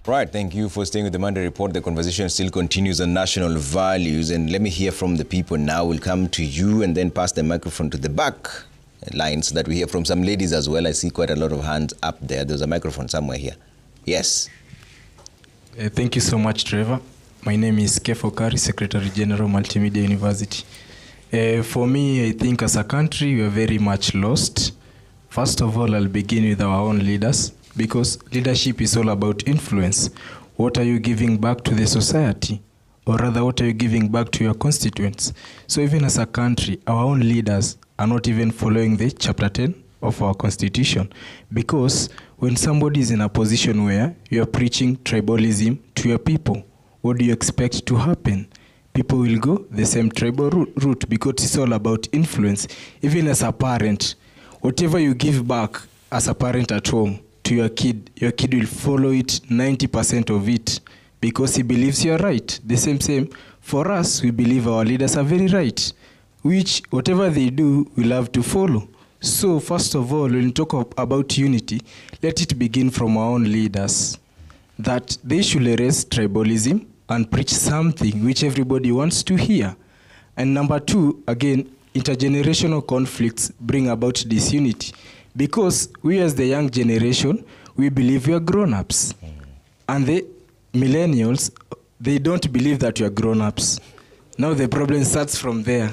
Right, thank you for staying with the Monday Report. The conversation still continues on national values, and let me hear from the people now. We'll come to you and then pass the microphone to the back line so that we hear from some ladies as well. I see quite a lot of hands up there. There's a microphone somewhere here. Yes. Thank you so much, Trevor. My name is Kefo Kari, Secretary General, Multimedia University. For me, I think as a country, we are very much lost. First of all, I'll begin with our own leaders, because leadership is all about influence. What are you giving back to the society? Or rather, what are you giving back to your constituents? So even as a country, our own leaders are not even following the Chapter 10 of our Constitution. Because when somebody is in a position where you are preaching tribalism to your people, what do you expect to happen? People will go the same tribal route because it's all about influence. Even as a parent, whatever you give back as a parent at home to your kid will follow it 90% of it because he believes you're right. The same for us, we believe our leaders are very right, which whatever they do, we love to follow. So first of all, when we talk about unity, let it begin from our own leaders, that they should erase tribalism and preach something which everybody wants to hear. And number two, again, intergenerational conflicts bring about disunity. Because we as the young generation, we believe we are grown-ups. And the millennials, they don't believe that we are grown-ups. Now the problem starts from there.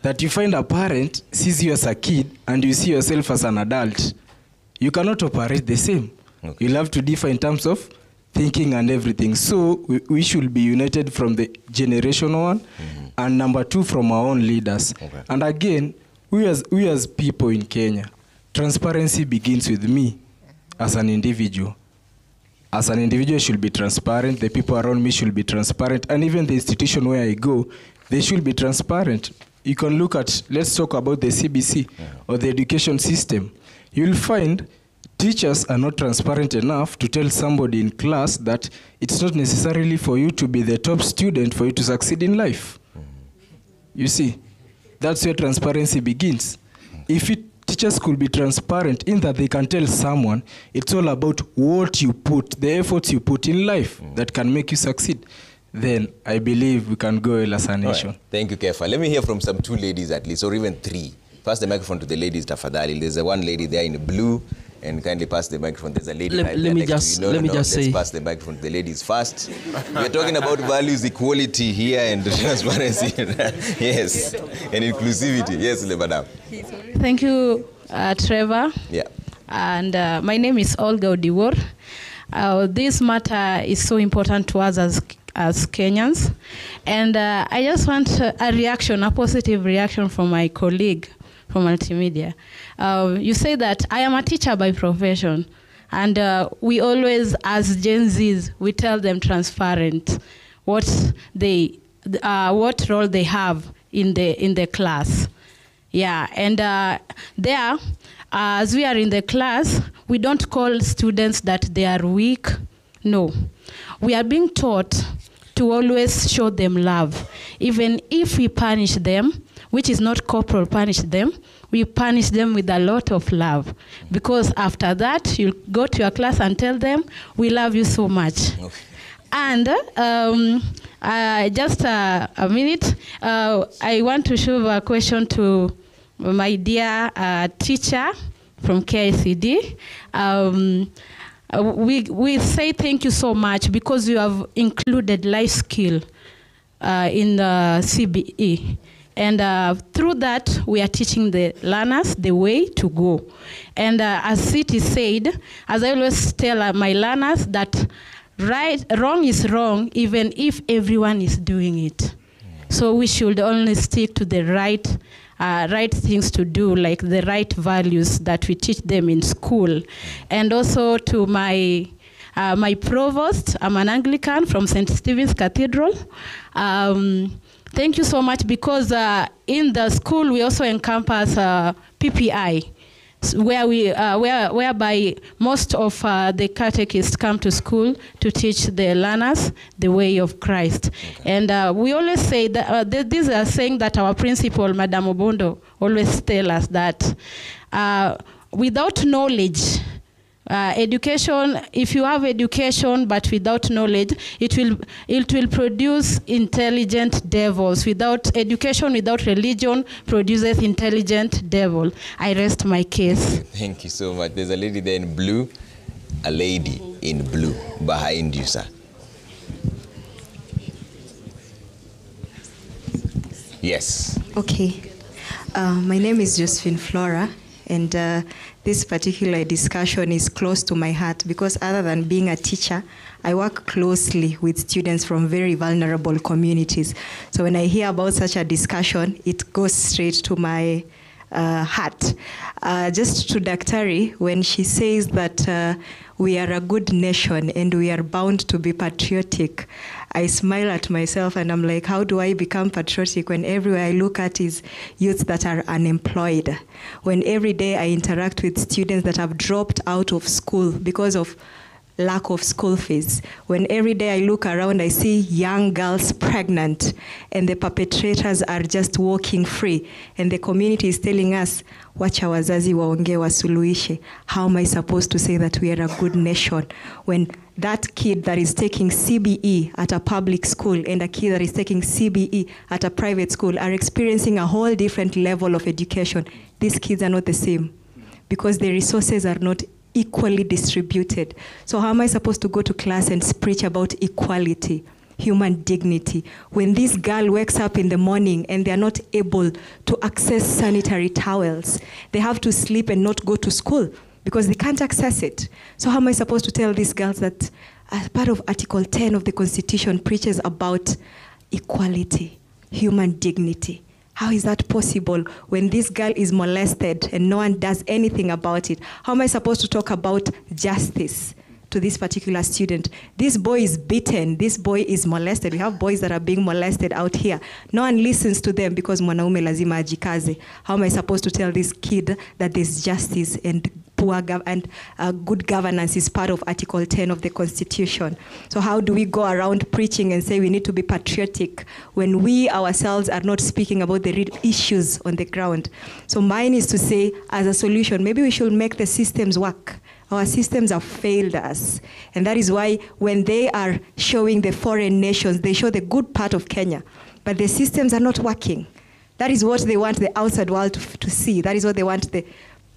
That you find a parent sees you as a kid and you see yourself as an adult. You cannot operate the same. Okay. You'll have to differ in terms of thinking and everything. So we should be united from the generational one, and number two, from our own leaders. Okay. And again, we as people in Kenya, transparency begins with me as an individual. As an individual, I should be transparent. The people around me should be transparent. And even the institution where I go, they should be transparent. You can look at, let's talk about the CBC or the education system. You'll find teachers are not transparent enough to tell somebody in class that it's not necessarily for you to be the top student for you to succeed in life. You see, that's where transparency begins. If teachers could be transparent in that they can tell someone it's all about what you put, the efforts you put in life that can make you succeed, then I believe we can go well as a nation. Right. Thank you, Kefa. Let me hear from some two ladies at least, or even three. Pass the microphone to the ladies, Tafadhali. There's one lady there in blue, and kindly pass the microphone. There's a lady right there next to you. Let's pass the microphone to the ladies first. We're talking about values, equality here, and transparency. Yes, and inclusivity. Yes, madam. Thank you, Trevor. Yeah. And my name is Olga Odiwor. This matter is so important to us as Kenyans. And I just want a reaction, a positive reaction from my colleague from Multimedia. You say that I am a teacher by profession, and we always, as Gen Zs, we tell them transparent what role they have in the class. Yeah, and there, as we are in the class, we don't call students that they are weak. No, we are being taught to always show them love. Even if we punish them, which is not corporal punish them, we punish them with a lot of love. Because after that, you go to your class and tell them, we love you so much. Okay. And just a minute, I want to show a question to my dear teacher from KICD. We say thank you so much because you have included life skill in the CBE. And through that, we are teaching the learners the way to go. And as City said, as I always tell my learners, that wrong is wrong, even if everyone is doing it. So we should only stick to the right things to do, like the right values that we teach them in school. And also to my provost, I'm an Anglican from St. Stephen's Cathedral. Thank you so much, because in the school we also encompass PPI, whereby most of the catechists come to school to teach the learners the way of Christ. Okay. And we always say that these are saying that our principal, Madam Obondo, always tell us that without knowledge, Education, if you have education but without knowledge, it will produce intelligent devils. Without education, without religion, produces intelligent devil. I rest my case. Thank you so much. There's a lady there in blue. A lady in blue behind you, sir. Yes. Okay. My name is Josephine Flora, and this particular discussion is close to my heart because other than being a teacher, I work closely with students from very vulnerable communities. So when I hear about such a discussion, it goes straight to my heart. Just to Daktari, when she says that we are a good nation and we are bound to be patriotic, I smile at myself and I'm like, how do I become patriotic when everywhere I look at is youth that are unemployed? When every day I interact with students that have dropped out of school because of lack of school fees. When every day I look around, I see young girls pregnant and the perpetrators are just walking free. And the community is telling us, wacha wazazi waonge wasuluishe. How am I supposed to say that we are a good nation when that kid that is taking CBE at a public school and a kid that is taking CBE at a private school are experiencing a whole different level of education? These kids are not the same because the resources are not equally distributed. So how am I supposed to go to class and preach about equality, human dignity, when this girl wakes up in the morning and they're not able to access sanitary towels? They have to sleep and not go to school because they can't access it. So how am I supposed to tell these girls that as part of Article 10 of the Constitution preaches about equality, human dignity? How is that possible when this girl is molested and no one does anything about it? How am I supposed to talk about justice to this particular student? This boy is beaten. This boy is molested. We have boys that are being molested out here. No one listens to them because mwanaume lazima ajikaze. How am I supposed to tell this kid that there's justice and good governance is part of Article 10 of the Constitution? So how do we go around preaching and say we need to be patriotic when we ourselves are not speaking about the real issues on the ground? So mine is to say, as a solution, maybe we should make the systems work. Our systems have failed us. And that is why when they are showing the foreign nations, they show the good part of Kenya, but the systems are not working. That is what they want the outside world to see. That is what they want the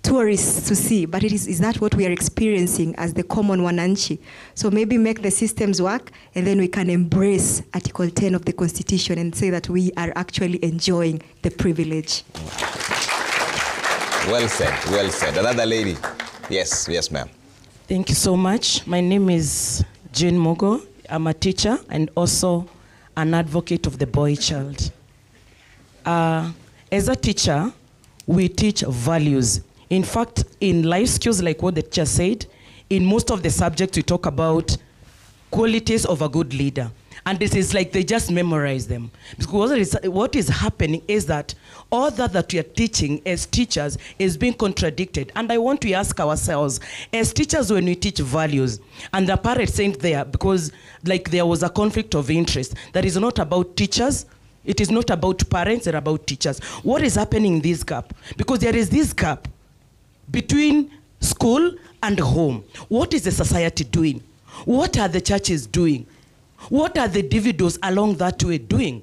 tourists to see, but is that what we are experiencing as the common wananchi? So maybe make the systems work, and then we can embrace Article 10 of the Constitution and say that we are actually enjoying the privilege. Well said, well said. Another lady. Yes, yes, ma'am. Thank you so much. My name is Jane Mogo. I'm a teacher and also an advocate of the boy child. As a teacher, we teach values. In fact, in life skills, like what the teacher said, in most of the subjects we talk about qualities of a good leader. And this is like they just memorize them. Because what is happening is that all that we are teaching as teachers is being contradicted. And I want to ask ourselves, as teachers, when we teach values, and the parent saying there, because like there was a conflict of interest, that is not about teachers, it is not about parents, it's about teachers. What is happening in this gap? Because there is this gap between school and home. What is the society doing? What are the churches doing? What are the individuals along that way doing?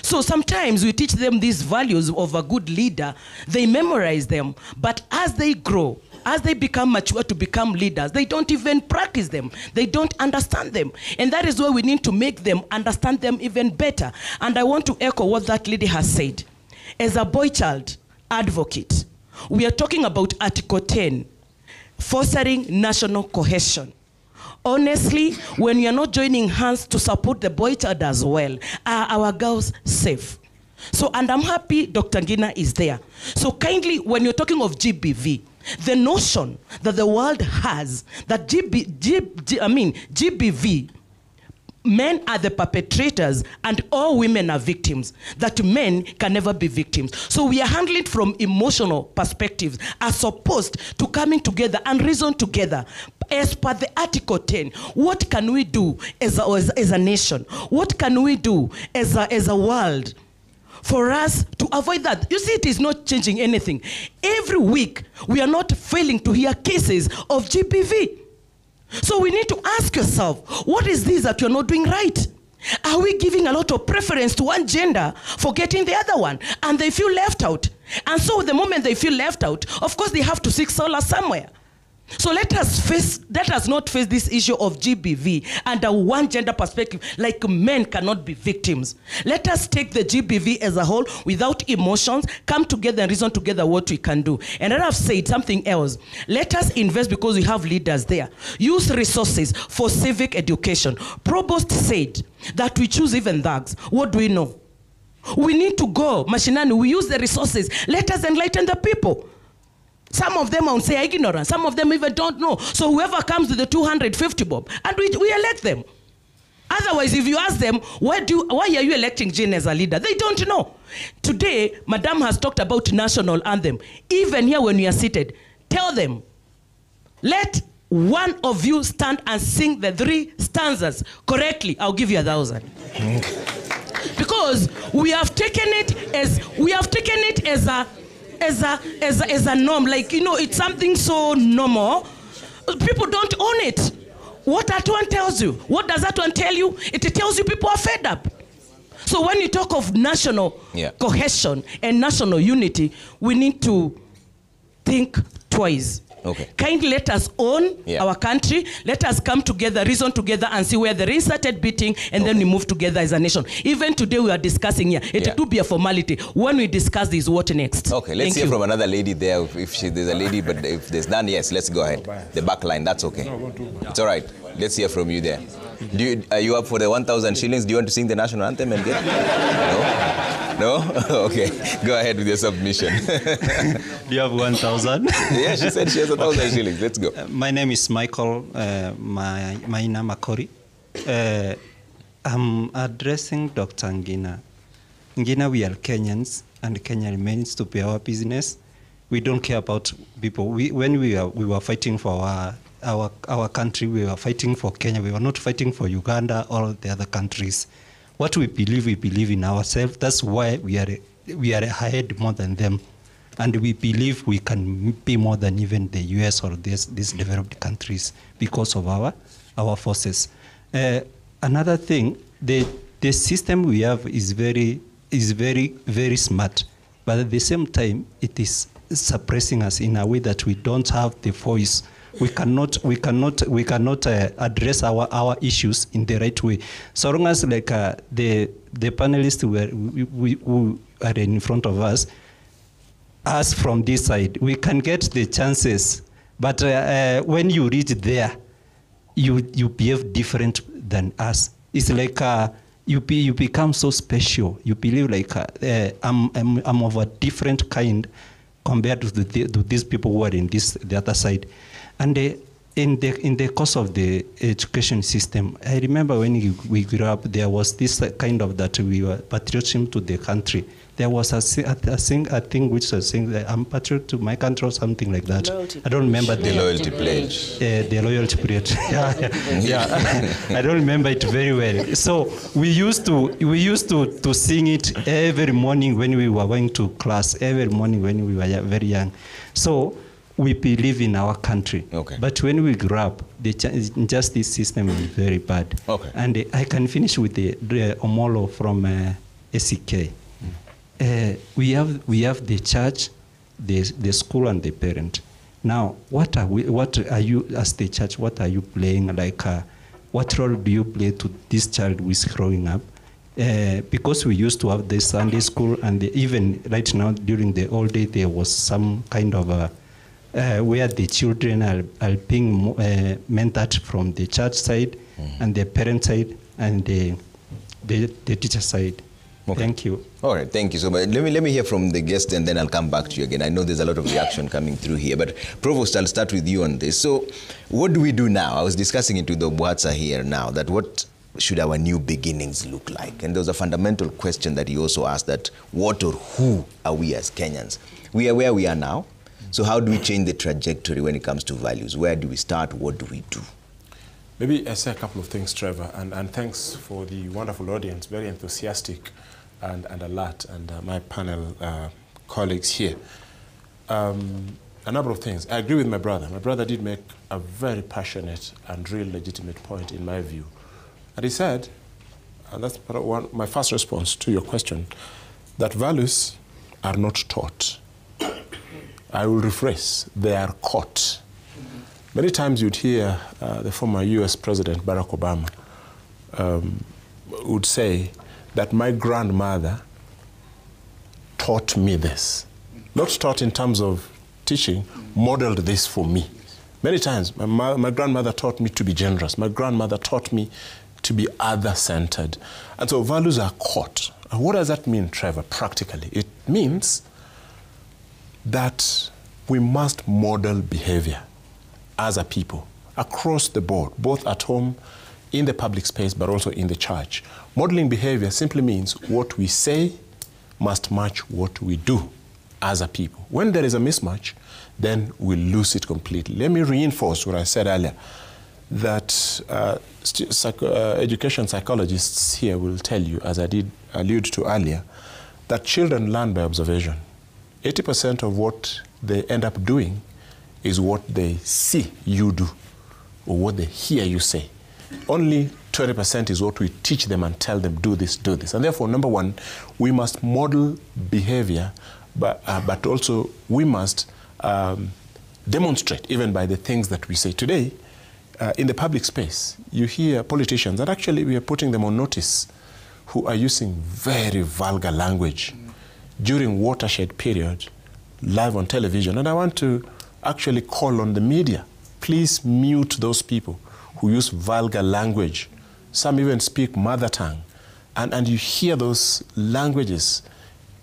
So sometimes we teach them these values of a good leader, they memorize them, but as they grow, as they become mature to become leaders, they don't even practice them. They don't understand them. And that is why we need to make them understand them even better. And I want to echo what that lady has said. As a boy child advocate, we are talking about Article 10, fostering national cohesion. Honestly, when you are not joining hands to support the boy child as well, are our girls safe? So, and I'm happy Dr. Ngina is there. So kindly, when you're talking of GBV, the notion that the world has, that GBV, men are the perpetrators and all women are victims, that men can never be victims. So we are handling it from emotional perspectives as opposed to coming together and reason together. As per the Article 10, what can we do as a nation? What can we do as a world for us to avoid that. You see, it is not changing anything. Every week, we are not failing to hear cases of GBV. So we need to ask yourself, what is this that you're not doing right? Are we giving a lot of preference to one gender, forgetting the other one? And they feel left out. And so the moment they feel left out, of course they have to seek solace somewhere. So let us not face this issue of GBV under one gender perspective, like men cannot be victims. Let us take the GBV as a whole without emotions, come together and reason together what we can do. And then I've said something else. Let us invest because we have leaders there. Use resources for civic education. Provost said that we choose even thugs. What do we know? We need to go, mashinani, we use the resources. Let us enlighten the people. Some of them, I would say, ignorant. Some of them even don't know. So whoever comes with the 250 bob, and we elect them. Otherwise, if you ask them, why are you electing Jean as a leader? They don't know. Today, Madam has talked about national anthem. Even here when we are seated, tell them, let one of you stand and sing the 3 stanzas correctly. I'll give you 1,000. Because we have taken it as a norm, like, you know, it's something so normal. People don't own it. What that one tells you, what does that one tell you? It tells you people are fed up. So when you talk of national cohesion and national unity, we need to think twice. Okay. Kindly let us own our country. Let us come together, reason together, and see where the rain started beating, and then we move together as a nation. Even today we are discussing here. It could be a formality. When we discuss this, what next? Okay, let's hear from another lady there. If there's a lady, but if there's none, yes, let's go ahead. The back line, that's okay. It's all right. Let's hear from you there. Are you up for the 1,000 shillings? Do you want to sing the national anthem and get it? No? Okay. Go ahead with your submission. Do you have 1,000? Yeah, she said she has 1,000 shillings. Let's go. My name is Michael Maina Makori. I'm addressing Dr. Ngina. Ngina, we are Kenyans, and Kenya remains to be our business. We don't care about people. When we were fighting for our country, we were fighting for Kenya. We were not fighting for Uganda or the other countries. What we believe in ourselves. That's why we are ahead more than them, and we believe we can be more than even the US or these developed countries because of our forces. Another thing, the system we have is very smart, but at the same time it is suppressing us in a way that we don't have the voice. We cannot address our issues in the right way. So long as like the panelists who are in front of us from this side, we can get the chances. But when you reach there, you behave different than us. It's like you become so special. You believe like I'm of a different kind compared to these people who are in the other side. And in the course of the education system, I remember when we grew up, there was this kind of that we were patriotism to the country. There was a thing which was saying that I'm patriot to my country or something like that. I don't remember the loyalty pledge. The loyalty pledge. Yeah. I don't remember it very well. So we used to sing it every morning when we were going to class. Every morning when we were very young. So we believe in our country. Okay. But when we grow up, the justice system is very bad. Okay. And I can finish with the Omolo from SEK. We have the church, the school, and the parent. Now, what are you as the church? What are you playing? Like, what role do you play to this child who is growing up? Because we used to have the Sunday school, and even right now during the old day, there was some kind of where the children are being mentored from the church side, and the parent side, and the teacher side. Okay. Thank you. All right, thank you so much. Let me hear from the guest, and then I'll come back to you again. I know there's a lot of reaction coming through here, but Provost, I'll start with you on this. So what do we do now? I was discussing it with the Bwatsa here now, that what should our new beginnings look like? And there was a fundamental question that he also asked, that what or who are we as Kenyans? We are where we are now. So how do we change the trajectory when it comes to values? Where do we start? What do we do? Maybe I say a couple of things, Trevor, and thanks for the wonderful audience, very enthusiastic and Alat and my panel colleagues here. A number of things. I agree with my brother. My brother did make a very passionate and real legitimate point in my view. And he said, and that's my first response to your question, that values are not taught. I will rephrase, they are caught. Many times you'd hear the former US President Barack Obama would say that my grandmother taught me this. Not taught in terms of teaching, modeled this for me. Many times, my grandmother taught me to be generous. My grandmother taught me to be other-centered. And so values are caught. And what does that mean, Trevor, practically? It means that we must model behavior as a people across the board, both at home, in the public space, but also in the church. Modeling behavior simply means what we say must match what we do as a people. When there is a mismatch, then we lose it completely. Let me reinforce what I said earlier, that education psychologists here will tell you, as I did allude to earlier, that children learn by observation. 80% of what they end up doing is what they see you do or what they hear you say. Only 20% is what we teach them and tell them, do this, do this. And therefore, number one, we must model behavior, but also we must demonstrate even by the things that we say. Today, in the public space, you hear politicians, and actually we are putting them on notice, who are using very vulgar language during watershed period, live on television. And I want to actually call on the media. Please mute those people who use vulgar language. Some even speak mother tongue. And you hear those languages.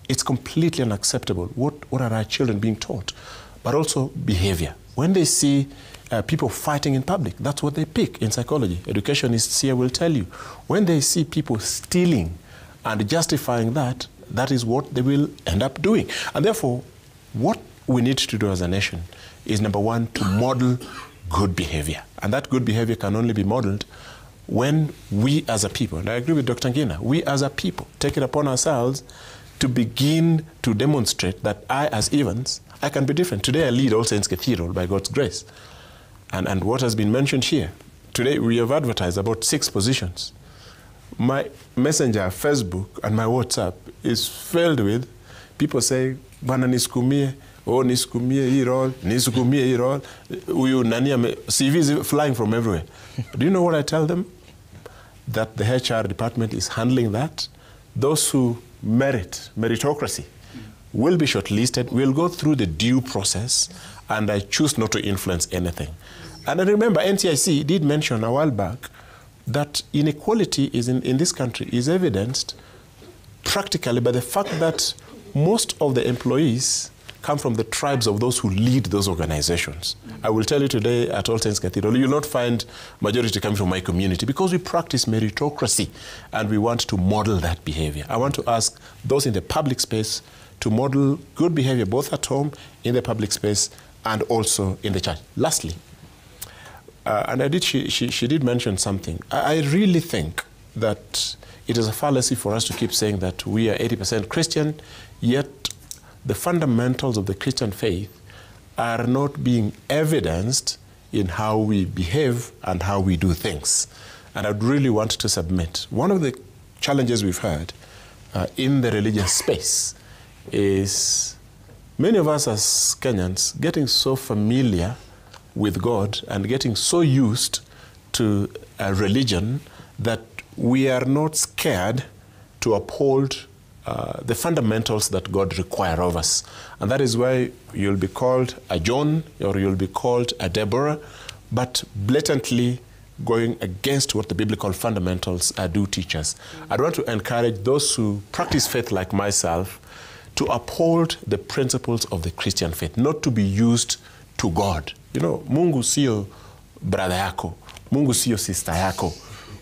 It's completely unacceptable. What are our children being taught? But also behavior. When they see people fighting in public, that's what they pick in psychology. Educationists here will tell you. When they see people stealing and justifying that, that is what they will end up doing. And therefore, what we need to do as a nation is, number one, to model good behavior. And that good behavior can only be modeled when we as a people, and I agree with Dr. Ngina, we as a people take it upon ourselves to begin to demonstrate that I, as Evans, I can be different. Today I lead All Saints Cathedral by God's grace. And what has been mentioned here, today we have advertised about 6 positions. My Messenger, Facebook, and my WhatsApp is filled with people saying, Bwana nisukumie, oh nisukumie hii role, nisukumie hii role, uyu nani CVs flying from everywhere. Do you know what I tell them? That the HR department is handling that. Those who meritocracy will be shortlisted, will go through the due process, and I choose not to influence anything. And I remember NTIC did mention a while back that inequality is in this country is evidenced practically by the fact that most of the employees come from the tribes of those who lead those organizations. I will tell you today at All Saints Cathedral, you will not find majority coming from my community because we practice meritocracy and we want to model that behavior. I want to ask those in the public space to model good behavior both at home, in the public space, and also in the church. Lastly, and she did mention something. I really think that it is a fallacy for us to keep saying that we are 80% Christian, yet the fundamentals of the Christian faith are not being evidenced in how we behave and how we do things. And I'd really want to submit. One of the challenges we've had in the religious space is many of us as Kenyans getting so familiar with God and getting so used to a religion that we are not scared to uphold the fundamentals that God requires of us. And that is why you'll be called a John or you'll be called a Deborah, but blatantly going against what the biblical fundamentals do teach us. I want to encourage those who practice faith like myself to uphold the principles of the Christian faith, not to be used to God. You know, Mungu sio brother yako, Mungu sio sister yako.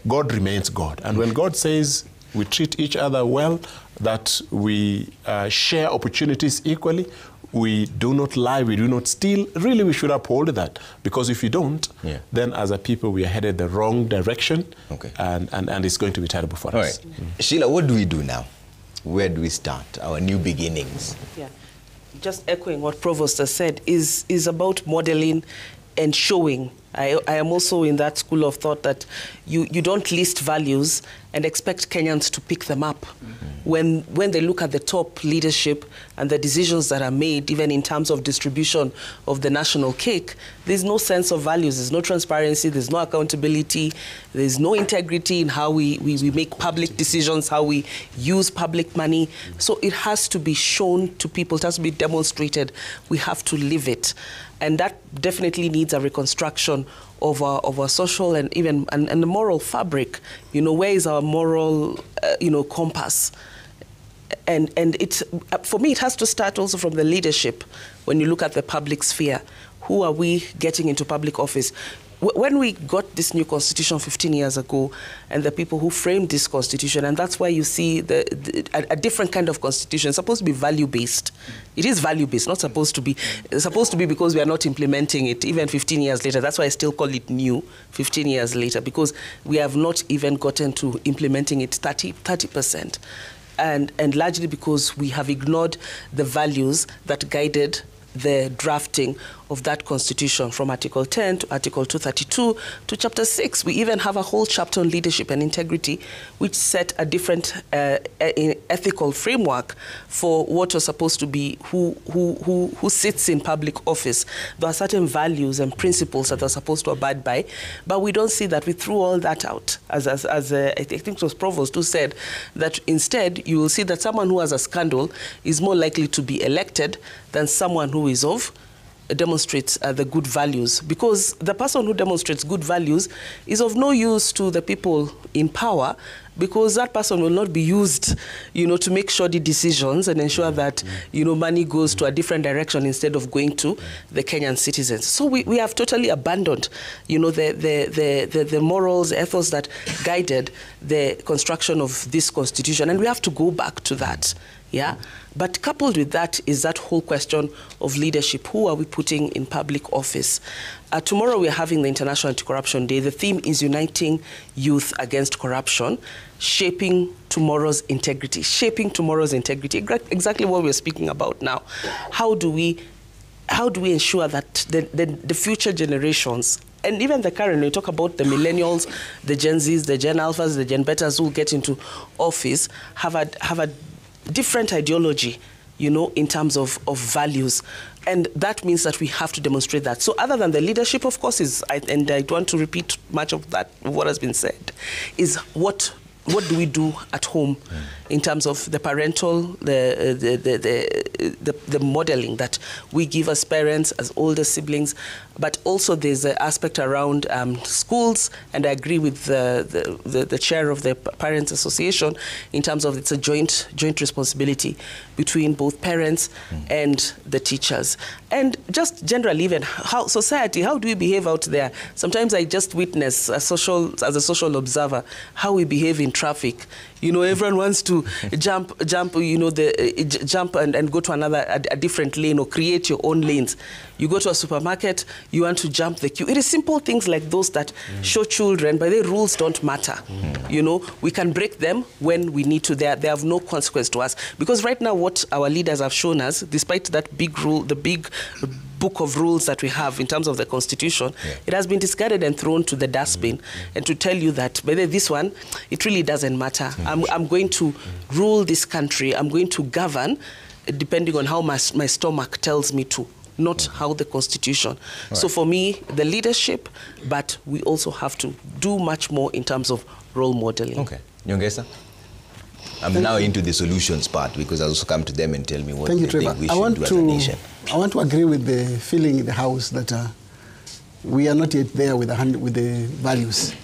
God remains God. And when God says we treat each other well, that we share opportunities equally, we do not lie, we do not steal, really we should uphold that. Because if we don't, then as a people we are headed the wrong direction, and it's going to be terrible for us. Right. Sheila, what do we do now? where do we start, our new beginnings? Yeah, just echoing what Provost has said, is about modeling and showing. I am also in that school of thought that you don't list values and expect Kenyans to pick them up. When they look at the top leadership and the decisions that are made, even in terms of distribution of the national cake, there's no sense of values, there's no transparency, there's no accountability, there's no integrity in how we make public decisions, how we use public money. So it has to be shown to people, it has to be demonstrated. We have to live it. And that definitely needs a reconstruction of our social and even and the moral fabric. You know, where is our moral, compass? And it's, for me, it has to start also from the leadership. When you look at the public sphere, who are we getting into public office? When we got this new constitution 15 years ago, and the people who framed this constitution, and that's why you see a different kind of constitution. It's supposed to be value-based. It is value-based, not supposed to be. It's supposed to be because we are not implementing it, even 15 years later. That's why I still call it new, 15 years later, because we have not even gotten to implementing it 30%. And largely because we have ignored the values that guided the drafting of that constitution, from Article 10 to Article 232 to Chapter 6. We even have a whole chapter on leadership and integrity, which set a different ethical framework for what was supposed to be who sits in public office. There are certain values and principles that are supposed to abide by, but we don't see that. We threw all that out. As I think it was Provost who said that instead you will see that someone who has a scandal is more likely to be elected than someone who is demonstrates the good values, because the person who demonstrates good values is of no use to the people in power, because that person will not be used, to make shoddy decisions and ensure that, money goes to a different direction instead of going to the Kenyan citizens. So we have totally abandoned, the morals, the ethos that guided the construction of this constitution, and we have to go back to that. Yeah, but coupled with that is that whole question of leadership. Who are we putting in public office? Tomorrow we're having the International Anti-Corruption Day. The theme is uniting youth against corruption, shaping tomorrow's integrity. Shaping tomorrow's integrity, exactly what we're speaking about now. How do we ensure that the future generations, and even the current, we talk about the millennials, the Gen Zs, the Gen Alphas, the Gen Betas who get into office, have a different ideology, in terms of values. And that means that we have to demonstrate that. So other than the leadership, of course, and I don't want to repeat much of that, what has been said, is what do we do at home in terms of the parental, the modeling that we give as parents, as older siblings, but also there's an aspect around schools, and I agree with the chair of the Parents Association in terms of it's a joint responsibility between both parents and the teachers. And just generally, even how do we behave out there? Sometimes I just witness as a social observer how we behave in traffic. Everyone wants to jump, jump and go to a different lane or create your own lanes. You go to a supermarket, you want to jump the queue. It is simple things like those that show children, but the rules don't matter. We can break them when we need to. They have no consequence to us. Because right now what our leaders have shown us, despite that big rule, the big book of rules that we have in terms of the Constitution, it has been discarded and thrown to the dustbin. And to tell you that, by this one, it really doesn't matter. I'm going to rule this country. I'm going to govern depending on how my stomach tells me to, not how the Constitution. Right. So for me, the leadership, but we also have to do much more in terms of role modeling. Okay. Nyongesa? I'm now into the solutions part, because I also come to them and tell me what they think we should do as a nation. I want to agree with the feeling in the House that we are not yet there with the values.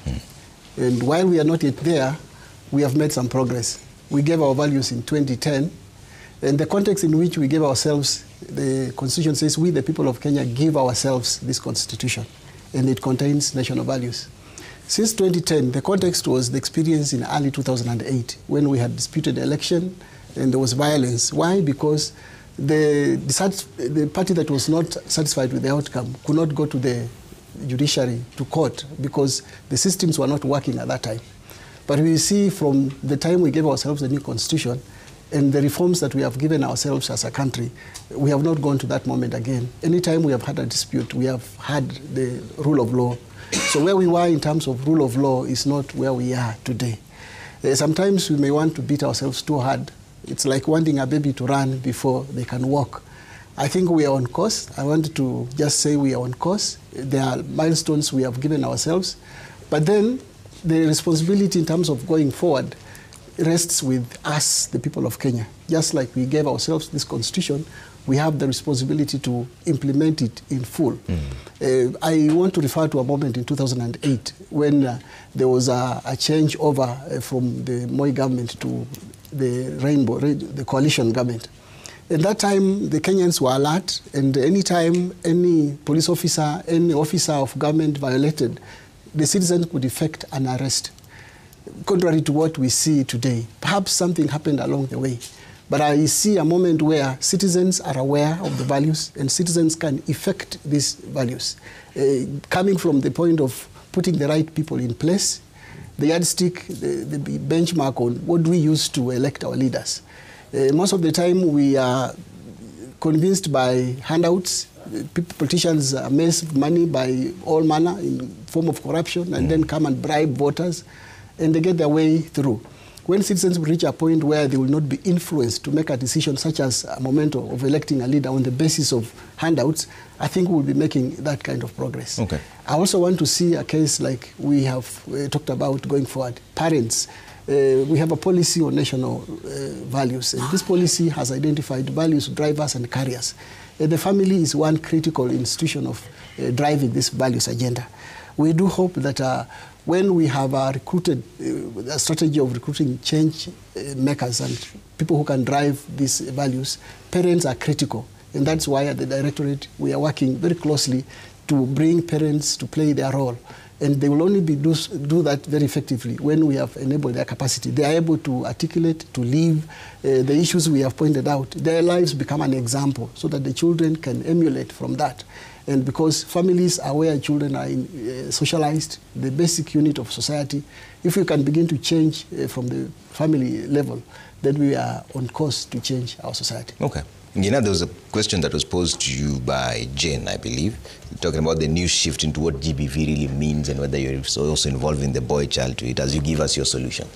And while we are not yet there, we have made some progress. We gave our values in 2010, and the context in which we gave ourselves, the Constitution says we, the people of Kenya, give ourselves this Constitution, and it contains national values. Since 2010, the context was the experience in early 2008, when we had disputed election and there was violence. Why? Because the party that was not satisfied with the outcome could not go to the judiciary, to court, because the systems were not working at that time. But we see from the time we gave ourselves a new constitution, and the reforms that we have given ourselves as a country, we have not gone to that moment again. Anytime we have had a dispute, we have had the rule of law. So where we were in terms of rule of law is not where we are today. Sometimes we may want to beat ourselves too hard. It's like wanting a baby to run before they can walk. I think we are on course. I wanted to just say we are on course. There are milestones we have given ourselves. But then the responsibility in terms of going forward rests with us, the people of Kenya. Just like we gave ourselves this constitution, we have the responsibility to implement it in full. I want to refer to a moment in 2008 when there was a change over from the Moi government to the coalition government. At that time, the Kenyans were alert, and any time any police officer, any officer of government violated, the citizens could effect an arrest. Contrary to what we see today, perhaps something happened along the way. But I see a moment where citizens are aware of the values and citizens can effect these values. Coming from the point of putting the right people in place, the yardstick, the benchmark on what do we use to elect our leaders. Most of the time we are convinced by handouts. Politicians amass money by all manner in form of corruption and then come and bribe voters, and they get their way through. When citizens reach a point where they will not be influenced to make a decision such as a moment of electing a leader on the basis of handouts, I think we'll be making that kind of progress. Okay. I also want to see a case like we have talked about going forward. Parents, we have a policy on national values, and this policy has identified values, drivers, and carriers. The family is one critical institution of driving this values agenda. We do hope that when we have a strategy of recruiting change makers and people who can drive these values, parents are critical. And that's why at the Directorate we are working very closely to bring parents to play their role. And they will only do that very effectively when we have enabled their capacity. They are able to articulate, to live the issues we have pointed out. Their lives become an example so that the children can emulate from that. And because families are where children are socialized, the basic unit of society, if we can begin to change from the family level, then we are on course to change our society. Okay. Ngina, there was a question that was posed to you by Jane, I believe, talking about the new shift into what GBV really means and whether you're also involving the boy child to it, as you give us your solution.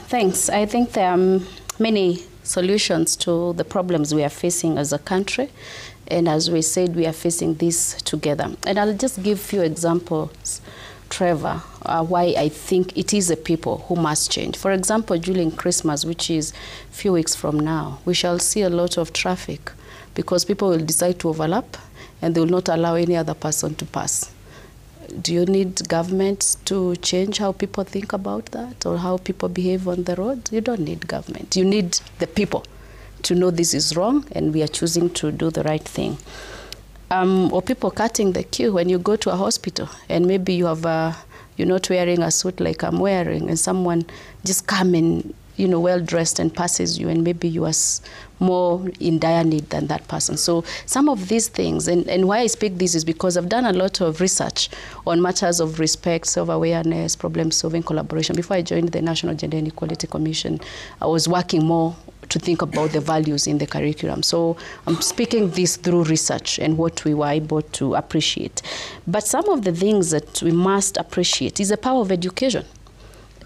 Thanks. I think there are many solutions to the problems we are facing as a country. And as we said, we are facing this together. And I'll just give a few examples, Trevor, why I think it is the people who must change. For example, during Christmas, which is a few weeks from now, we shall see a lot of traffic because people will decide to overlap and they will not allow any other person to pass. Do you need government to change how people think about that or how people behave on the road? You don't need government. You need the people to know this is wrong and we are choosing to do the right thing. Or people cutting the queue when you go to a hospital and maybe you have you're not wearing a suit like I'm wearing and someone just come in, well-dressed and passes you and maybe you are more in dire need than that person. So some of these things, and why I speak this is because I've done a lot of research on matters of respect, self-awareness, problem-solving, collaboration. Before I joined the National Gender and Equality Commission, I was working more to think about the values in the curriculum. So I'm speaking this through research and what we were able to appreciate. But some of the things that we must appreciate is the power of education.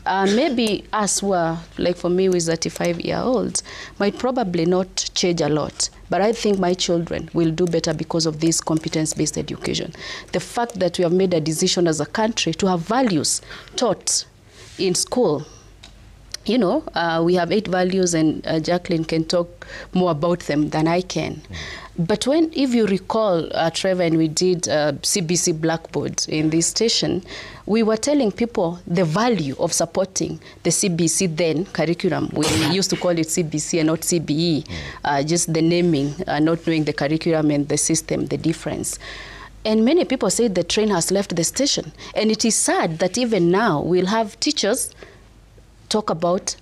Maybe us who are, like for me, with 35-year-olds, might probably not change a lot. But I think my children will do better because of this competence-based education. The fact that we have made a decision as a country to have values taught in school. We have 8 values and Jacqueline can talk more about them than I can. But if you recall, Trevor, and we did CBC Blackboard in this station, we were telling people the value of supporting the CBC then curriculum. We used to call it CBC and not CBE, just the naming, not knowing the curriculum and the system, the difference. And many people say the train has left the station. And it is sad that even now we'll have teachers talk about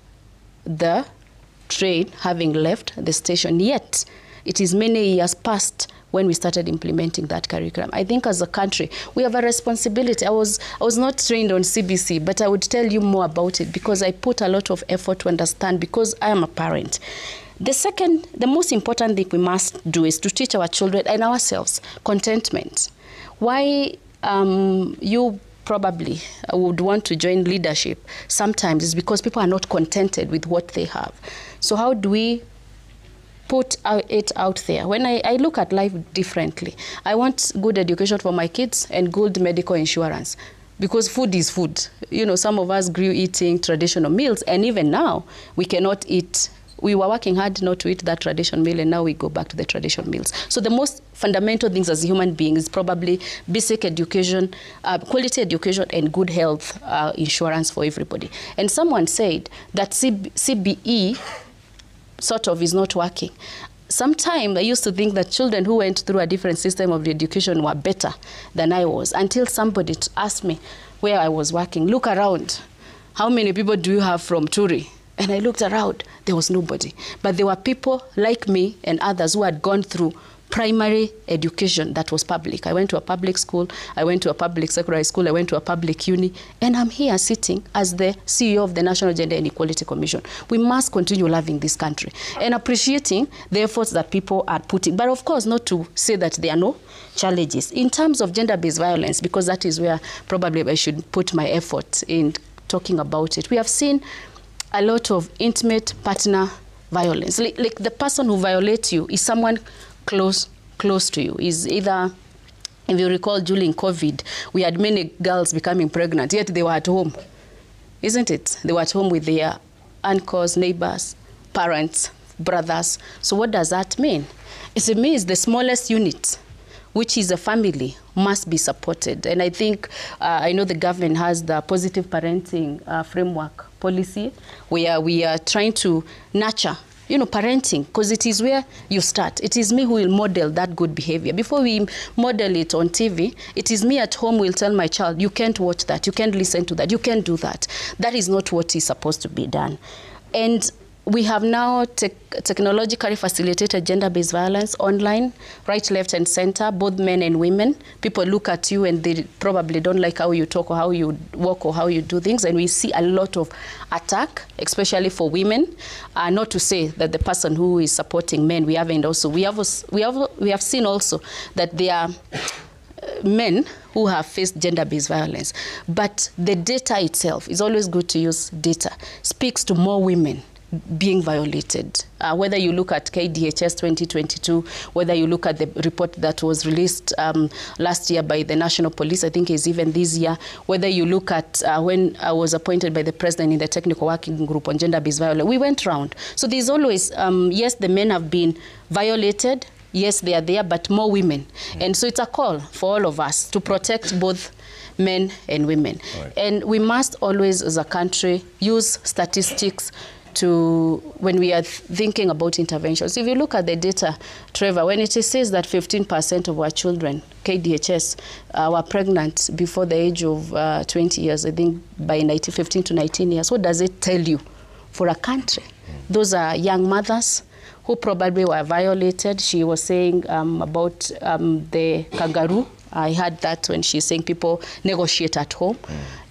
the train having left the station, yet it is many years past when we started implementing that curriculum. I think as a country, we have a responsibility. I was not trained on CBC, but I would tell you more about it because I put a lot of effort to understand because I am a parent. The most important thing we must do is to teach our children and ourselves contentment. Why you probably would want to join leadership sometimes is because people are not contented with what they have. So how do we put it out there? When I look at life differently, I want good education for my kids and good medical insurance. Because food is food. You know, some of us grew eating traditional meals, and even now, we cannot eat. We were working hard not to eat that traditional meal, and now we go back to the traditional meals. So the most fundamental things as a human being is probably basic education, quality education, and good health insurance for everybody. And someone said that CBE sort of is not working. Sometimes I used to think that children who went through a different system of education were better than I was, until somebody asked me where I was working. Look around. How many people do you have from Turi? And I looked around. There was nobody. But there were people like me and others who had gone through primary education that was public. I went to a public school. I went to a public secondary school. I went to a public uni. And I'm here sitting as the CEO of the National Gender and Equality Commission. We must continue loving this country and appreciating the efforts that people are putting. But of course, not to say that there are no challenges. In terms of gender-based violence, because that is where probably I should put my effort in talking about it, we have seen a lot of intimate partner violence. Like the person who violates you is someone close to you. Is either, if you recall, during COVID, we had many girls becoming pregnant, yet they were at home, isn't it? They were at home with their uncles, neighbors, parents, brothers. So what does that mean? It means the smallest unit, which is a family, must be supported. And I think, I know the government has the positive parenting framework policy, where we are trying to nurture parenting, because it is where you start. It is me who will model that good behavior. Before we model it on TV, it is me at home who will tell my child, you can't watch that, you can't listen to that, you can't do that. That is not what is supposed to be done. And we have now technologically facilitated gender-based violence online, right, left, and center, both men and women. People look at you and they probably don't like how you talk or how you walk or how you do things. And we see a lot of attack, especially for women. Not to say that the person who is supporting men, we have seen also that there are men who have faced gender-based violence. But the data itself, is always good to use data, speaks to more women being violated. Whether you look at KDHS 2022, whether you look at the report that was released last year by the National Police, I think is even this year, whether you look at when I was appointed by the President in the Technical Working Group on Gender-Based Violence, we went round. So there's always, yes, the men have been violated, yes, they are there, but more women. And so it's a call for all of us to protect both men and women. Right. And we must always, as a country, use statistics when we are thinking about interventions. If you look at the data, Trevor, when it says that 15% of our children, KDHS, were pregnant before the age of 20 years, I think by 15 to 19 years, what does it tell you for a country? Those are young mothers who probably were violated. She was saying about the kangaroo. I heard that when she's saying people negotiate at home.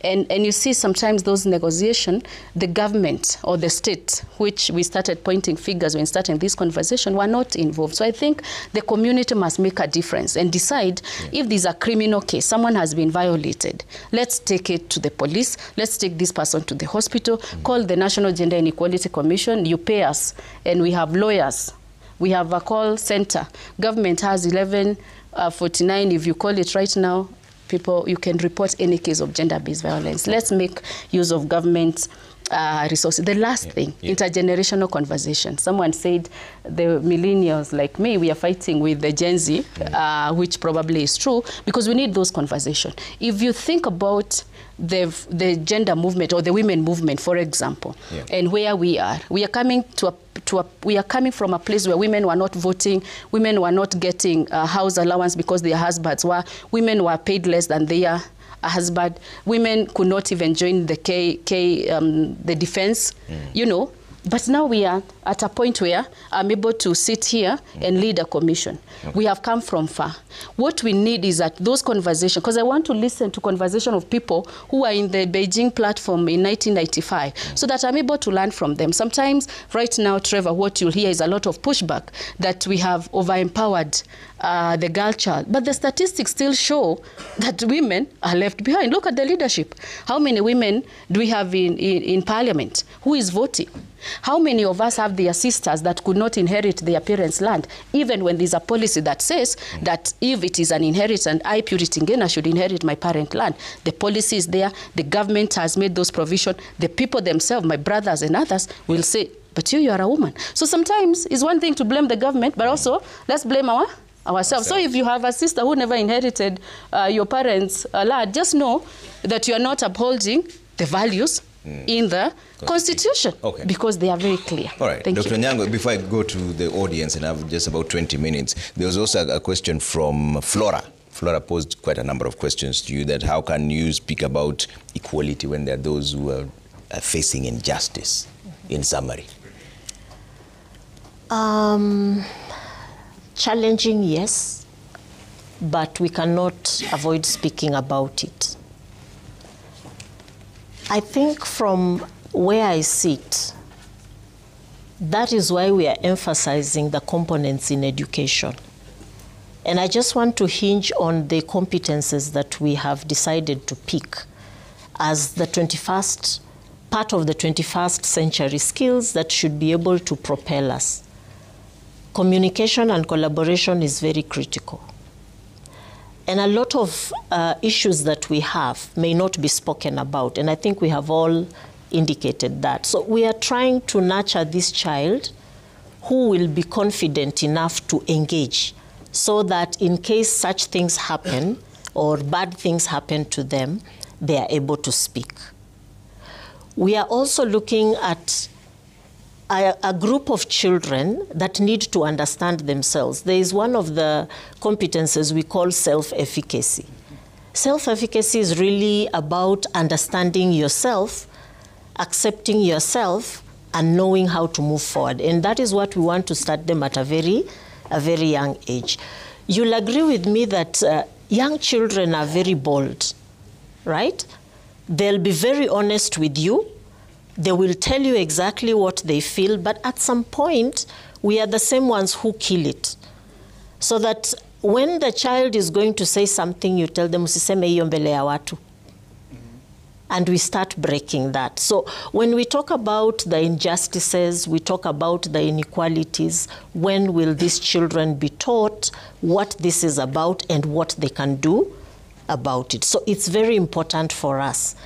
And you see sometimes those negotiations, the government or the state, which we started pointing fingers when starting this conversation, were not involved. So I think the community must make a difference and decide if there's a criminal case, someone has been violated, let's take it to the police, let's take this person to the hospital, call the National Gender and Equality Commission, you pay us, and we have lawyers. We have a call center. Government has 1149, if you call it right now, you can report any case of gender-based violence. Let's make use of government resources. The last thing, intergenerational conversation. Someone said the millennials like me, we are fighting with the Gen Z, which probably is true, because we need those conversations. If you think about the gender movement or the women movement, for example, and where we are coming we are coming from a place where women were not voting, women were not getting house allowance because their husbands were, women were paid less than their husband, women could not even join the the defense, But now we are at a point where I'm able to sit here and lead a commission. Okay. We have come from far. What we need is that those conversations, because I want to listen to conversation of people who are in the Beijing platform in 1995, so that I'm able to learn from them. Sometimes, right now, Trevor, what you'll hear is a lot of pushback that we have over-empowered the girl child. But the statistics still show that women are left behind. Look at the leadership. How many women do we have in parliament? Who is voting? How many of us have their sisters that could not inherit their parents' land, even when there's a policy that says that if it is an inheritance, I, Purity Ngena, should inherit my parent land. The policy is there. The government has made those provisions. The people themselves, my brothers and others, will say, but you are a woman. So sometimes it's one thing to blame the government, but also let's blame ourselves. So if you have a sister who never inherited your parents' land, just know that you are not upholding the values in the Constitution, because they are very clear. All right, Thank Dr. you. Nyango, before I go to the audience and I have just about 20 minutes, there was also a question from Flora. Flora posed quite a number of questions to you, that how can you speak about equality when there are those who are facing injustice, in summary? Challenging, yes, but we cannot avoid speaking about it. I think from where I sit, that is why we are emphasizing the components in education. And I just want to hinge on the competences that we have decided to pick as the 21st, part of the 21st century skills that should be able to propel us. Communication and collaboration is very critical. And a lot of issues that we have may not be spoken about, and I think we have all indicated that. So we are trying to nurture this child who will be confident enough to engage, so that in case such things happen or bad things happen to them, they are able to speak. We are also looking at a group of children that need to understand themselves. There is one of the competences we call self-efficacy. Self-efficacy is really about understanding yourself, accepting yourself, and knowing how to move forward. And that is what we want to start them at a very young age. You'll agree with me that young children are very bold, right? They'll be very honest with you. They will tell you exactly what they feel, but at some point, we are the same ones who kill it. So that when the child is going to say something, you tell them, usiseme hiyo mbele ya watu. And we start breaking that. So when we talk about the injustices, we talk about the inequalities, when will these children be taught what this is about and what they can do about it? So it's very important for us.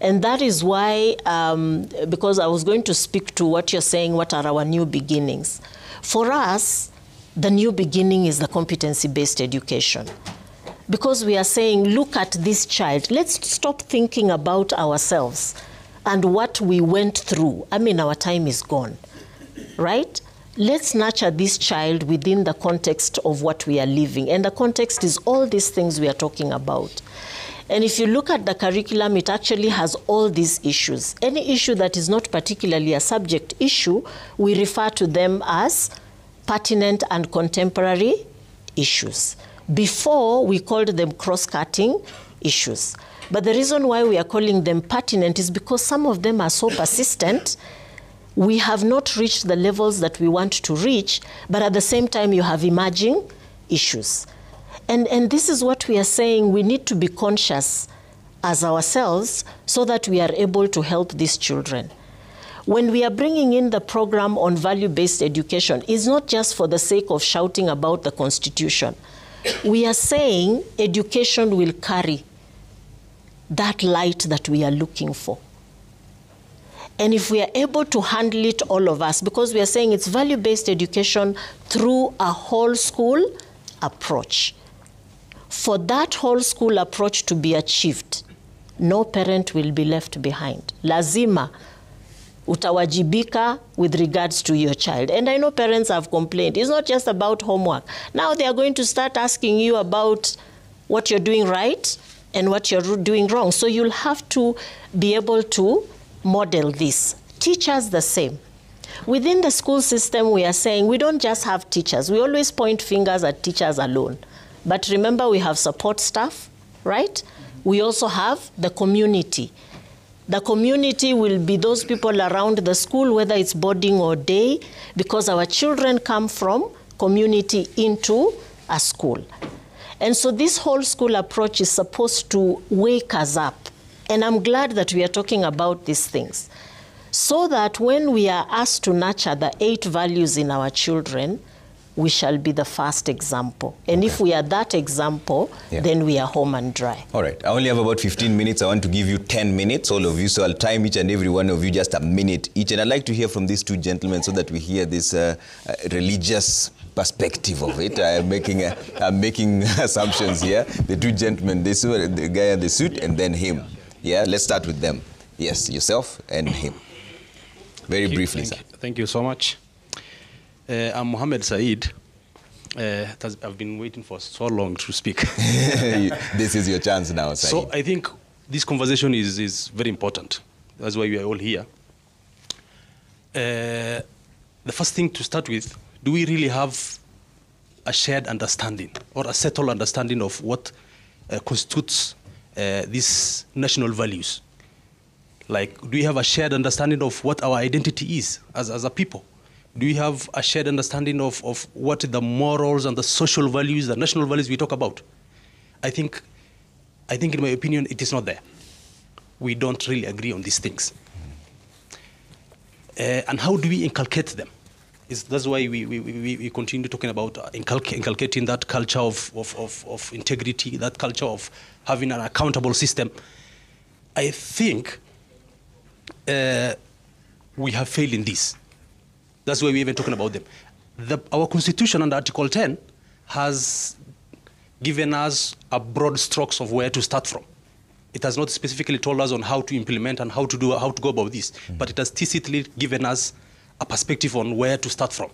And that is why, because I was going to speak to what you're saying, what are our new beginnings? For us, the new beginning is the competency-based education. Because we are saying, look at this child. Let's stop thinking about ourselves and what we went through. I mean, our time is gone, right? Let's nurture this child within the context of what we are living. And the context is all these things we are talking about. And if you look at the curriculum, it actually has all these issues. Any issue that is not particularly a subject issue, we refer to them as pertinent and contemporary issues. Before, we called them cross-cutting issues. But the reason why we are calling them pertinent is because some of them are so persistent, we have not reached the levels that we want to reach, but at the same time, you have emerging issues. And this is what we are saying, we need to be conscious as ourselves so that we are able to help these children. When we are bringing in the program on value-based education, it's not just for the sake of shouting about the Constitution. We are saying education will carry that light that we are looking for. And if we are able to handle it, all of us, because we are saying it's value-based education through a whole school approach. For that whole school approach to be achieved, no parent will be left behind. Lazima utawajibika with regards to your child. And I know parents have complained. It's not just about homework. Now they are going to start asking you about what you're doing right and what you're doing wrong. So you'll have to be able to model this. Teachers the same. Within the school system, we are saying we don't just have teachers. We always point fingers at teachers alone. But remember, we have support staff, right? We also have the community. The community will be those people around the school, whether it's boarding or day, because our children come from community into a school. And so this whole school approach is supposed to wake us up. And I'm glad that we are talking about these things, so that when we are asked to nurture the 8 values in our children, we shall be the first example. And if we are that example, then we are home and dry. All right. I only have about 15 minutes. I want to give you 10 minutes, all of you. So I'll time each and every one of you just a minute each. And I'd like to hear from these 2 gentlemen so that we hear this religious perspective of it. I'm making assumptions here. The 2 gentlemen, the guy in the suit and then him. Yeah, let's start with them. Yes, yourself and him. Very briefly, sir. Thank you so much. I'm Mohammed Saeed. I've been waiting for so long to speak. This is your chance now, Saeed. So I think this conversation is very important. That's why we are all here. The first thing to start with, do we really have a shared understanding or a settled understanding of what constitutes these national values? Like, do we have a shared understanding of what our identity is as a people? Do we have a shared understanding of what the morals and the social values, the national values we talk about? I think in my opinion, it is not there. We don't really agree on these things. And how do we inculcate them? That's why we continue talking about inculcating that culture of integrity, that culture of having an accountable system. I think we have failed in this. That's why we're even talking about them. Our Constitution under Article 10 has given us a broad strokes of where to start from. It has not specifically told us on how to implement and how to go about this, but it has tacitly given us a perspective on where to start from.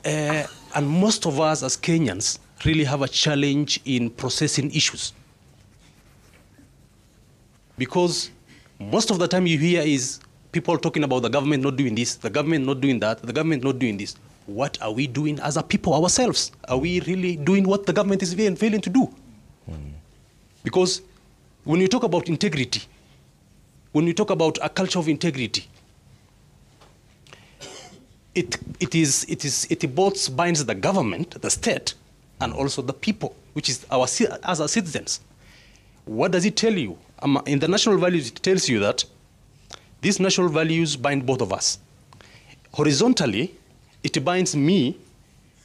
And most of us as Kenyans really have a challenge in processing issues. Because most of the time you hear is people talking about the government not doing this, the government not doing that, the government not doing this. What are we doing as a people ourselves? Are we really doing what the government is failing to do? Because when you talk about integrity, when you talk about a culture of integrity, it both binds the government, the state, and also the people, which is as our citizens. What does it tell you? In the national values, it tells you that these national values bind both of us. Horizontally, it binds me.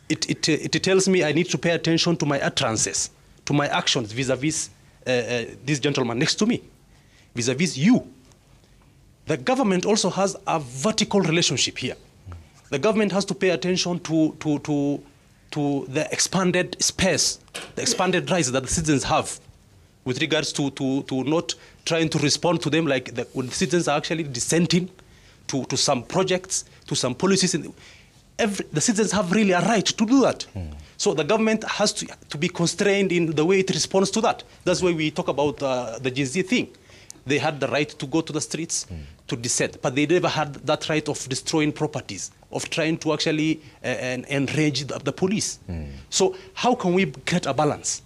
It tells me I need to pay attention to my utterances, to my actions vis-a-vis this gentleman next to me, vis-a-vis you. The government also has a vertical relationship here. The government has to pay attention to the expanded space, the expanded rights that the citizens have with regards to not trying to respond to them like when the citizens are actually dissenting to some projects, to some policies. The citizens have really a right to do that. So the government has to be constrained in the way it responds to that. That's why we talk about the Gen Z thing. They had the right to go to the streets to dissent, but they never had that right of destroying properties, of trying to actually enrage the police. So how can we create a balance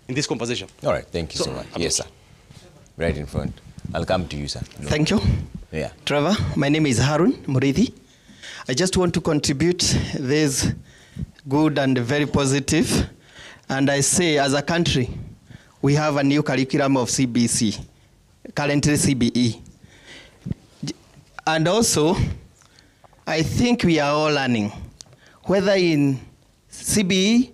in this conversation? All right, thank you so much. Yes, sir. Right in front. I'll come to you, sir. No. Thank you. Yeah. Trevor, my name is Harun Murithi. I just want to contribute this good and very positive. And I say, as a country, we have a new curriculum of CBC, currently CBE. And also, I think we are all learning, whether in CBE,